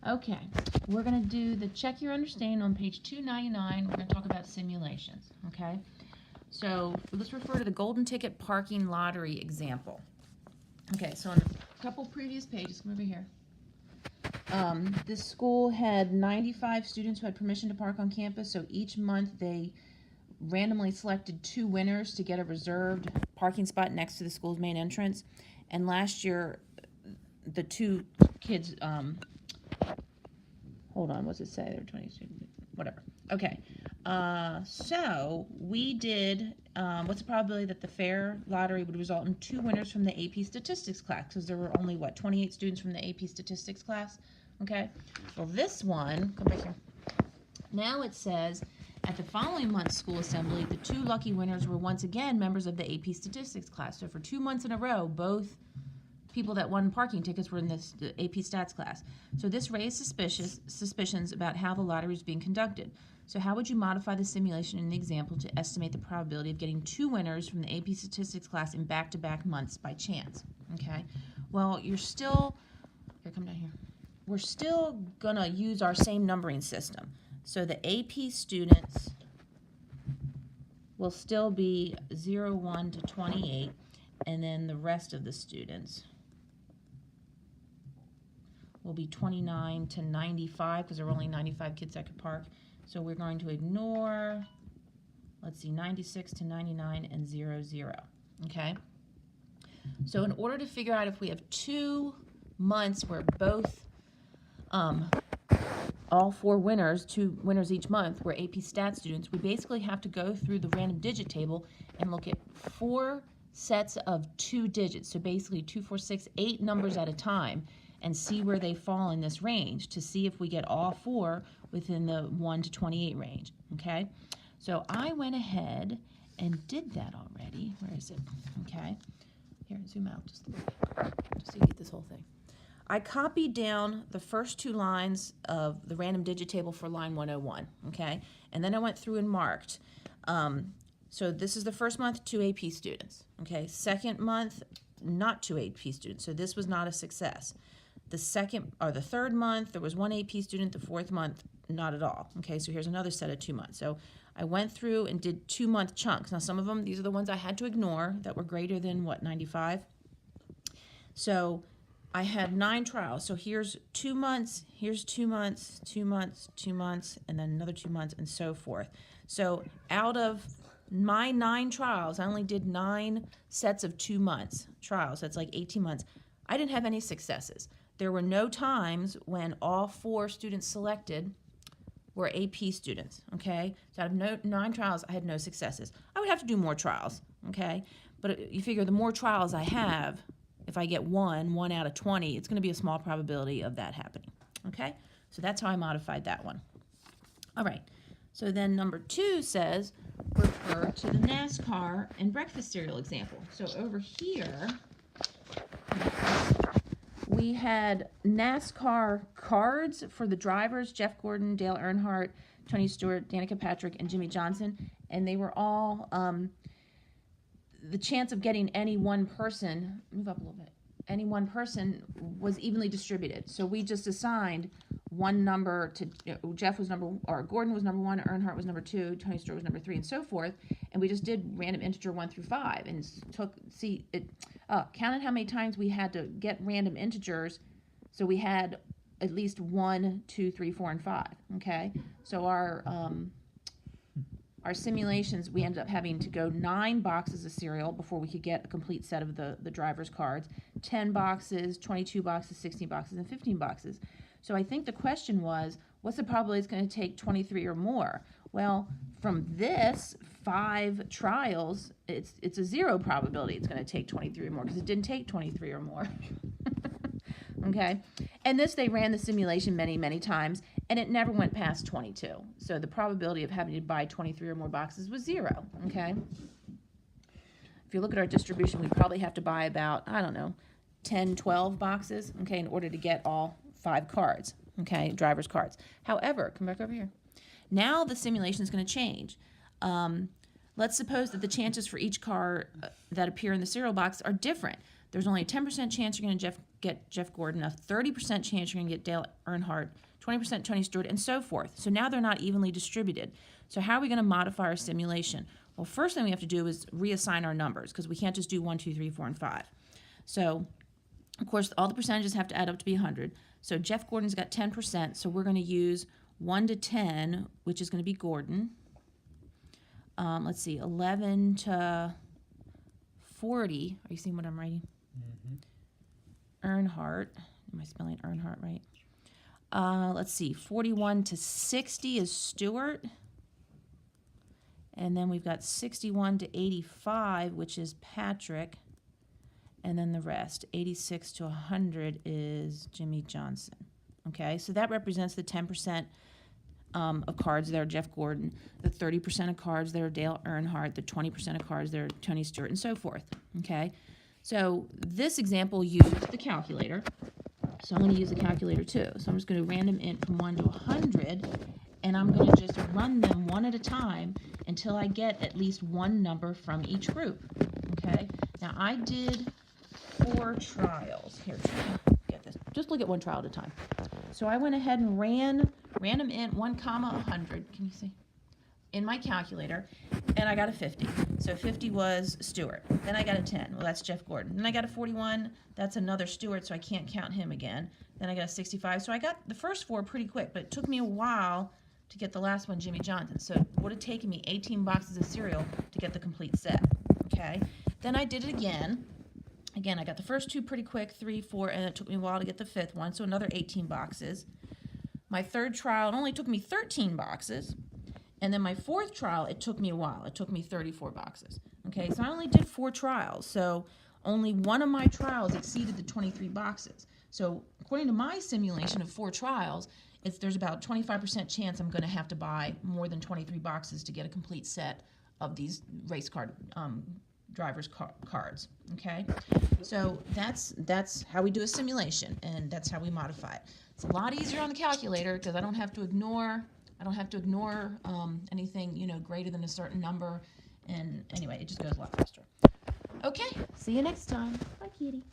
Okay, we're going to do the check your understanding on page 299. We're going to talk about simulations, okay? So let's refer to the golden ticket parking lottery example. Okay, so on a couple previous pages, come over here. This school had 95 students who had permission to park on campus, so each month they randomly selected 2 winners to get a reserved parking spot next to the school's main entrance. And last year, the 2 kids, hold on, what's it say? They're 20 students, whatever. Okay, so we did, what's the probability that the fair lottery would result in 2 winners from the AP statistics class? Because there were only, 28 students from the AP statistics class? Okay, well this one, come back here. Now it says, at the following month's school assembly, the 2 lucky winners were once again members of the AP statistics class. So for 2 months in a row, both people that won parking tickets were in this AP stats class. So this raised suspicions about how the lottery is being conducted. So how would you modify the simulation in the example to estimate the probability of getting 2 winners from the AP statistics class in back-to-back months by chance? Okay, well, you're still, here, come down here. We're still gonna use our same numbering system. So the AP students will still be 0, 1 to 28, and then the rest of the students will be 29 to 95, because there were only 95 kids that could park. So we're going to ignore, let's see, 96 to 99 and 0, 0, okay? So in order to figure out if we have 2 months where both, all 4 winners, 2 winners each month, were AP Stat students, we basically have to go through the random digit table and look at 4 sets of 2 digits. So basically 2, 4, 6, 8 numbers at a time, and see where they fall in this range to see if we get all 4 within the 1 to 28 range, okay? So I went ahead and did that already. Where is it? Okay. Here, zoom out just a little bit, just so you get this whole thing. I copied down the first 2 lines of the random digit table for line 101, okay? And then I went through and marked. So this is the first month, 2 AP students, okay? Second month, not 2 AP students, so this was not a success. The third month, there was 1 AP student. The 4th month, not at all, okay? So here's another set of 2 months. So I went through and did 2-month chunks. Now some of them, these are the ones I had to ignore that were greater than, 95? So I had 9 trials. So here's 2 months, here's 2 months, 2 months, 2 months, and then another 2 months, and so forth. So out of my 9 trials, I only did 9 sets of 2 months trials. That's like 18 months. I didn't have any successes. There were no times when all 4 students selected were AP students, okay? So out of 9 trials, I had no successes. I would have to do more trials, okay? But you figure the more trials I have, if I get 1 out of 20, it's going to be a small probability of that happening, okay? So that's how I modified that one. All right, so then number 2 says, refer to the NASCAR and breakfast cereal example. So over here, we had NASCAR cards for the drivers, Jeff Gordon, Dale Earnhardt, Tony Stewart, Danica Patrick, and Jimmy Johnson, and they were all, the chance of getting any one person, move up a little bit, any one person was evenly distributed. So we just assigned one number to, Jeff was Gordon was number 1, Earnhardt was number 2, Tony Stewart was number 3, and so forth. And we just did random integer 1 through 5 and counted how many times we had to get random integers. So we had at least 1, 2, 3, 4, and 5. Okay, so our simulations, we ended up having to go 9 boxes of cereal before we could get a complete set of the driver's cards, 10 boxes, 22 boxes, 16 boxes, and 15 boxes. So I think the question was, what's the probability it's going to take 23 or more? Well, from this 5 trials, it's a 0 probability it's going to take 23 or more, because it didn't take 23 or more. Okay, and this, they ran the simulation many, many times, and it never went past 22. So the probability of having to buy 23 or more boxes was 0, okay? If you look at our distribution, we probably have to buy about, I don't know, 10, 12 boxes, okay, in order to get all 5 cards, okay, driver's cards. However, come back over here. Now the simulation is going to change. Let's suppose that the chances for each car that appear in the cereal box are different. There's only a 10% chance you're going to get Jeff Gordon, a 30% chance you're going to get Dale Earnhardt, 20% Tony Stewart, and so forth. So now they're not evenly distributed. So how are we going to modify our simulation? Well, first thing we have to do is reassign our numbers, because we can't just do 1, 2, 3, 4, and 5. So, of course, all the percentages have to add up to be 100. So Jeff Gordon's got 10%, so we're going to use 1 to 10, which is going to be Gordon. Let's see, 11 to 40. Are you seeing what I'm writing? Mm-hmm. Earnhardt. Am I spelling Earnhardt right? Let's see, 41 to 60 is Stewart. And then we've got 61 to 85, which is Patrick. And then the rest, 86 to 100 is Jimmy Johnson. Okay, so that represents the 10% of cards that are Jeff Gordon, the 30% of cards that are Dale Earnhardt, the 20% of cards that are Tony Stewart, and so forth. Okay, so this example used the calculator. So I'm going to use the calculator too. So I'm just going to random int from 1 to 100, and I'm going to just run them one at a time until I get at least one number from each group. Okay, now I did 4 trials. Here, get this. Just look at one trial at a time. So I went ahead and ran random int 1, 100. Can you see? In my calculator, and I got a 50. So 50 was Stewart. Then I got a 10. Well, that's Jeff Gordon. Then I got a 41. That's another Stewart, so I can't count him again. Then I got a 65. So I got the first 4 pretty quick, but it took me a while to get the last one, Jimmy Johnson. So it would have taken me 18 boxes of cereal to get the complete set. Okay. Then I did it again. Again, I got the first 2 pretty quick, 3, 4, and it took me a while to get the 5th one, so another 18 boxes. My 3rd trial, it only took me 13 boxes. And then my 4th trial, it took me a while. It took me 34 boxes. Okay, so I only did 4 trials. So only one of my trials exceeded the 23 boxes. So according to my simulation of 4 trials, there's about a 25% chance I'm going to have to buy more than 23 boxes to get a complete set of these race card driver's cards. Okay, so that's how we do a simulation, and that's how we modify it. It's a lot easier on the calculator because I don't have to ignore anything greater than a certain number, and anyway, it just goes a lot faster. Okay, see you next time. Bye, kitty.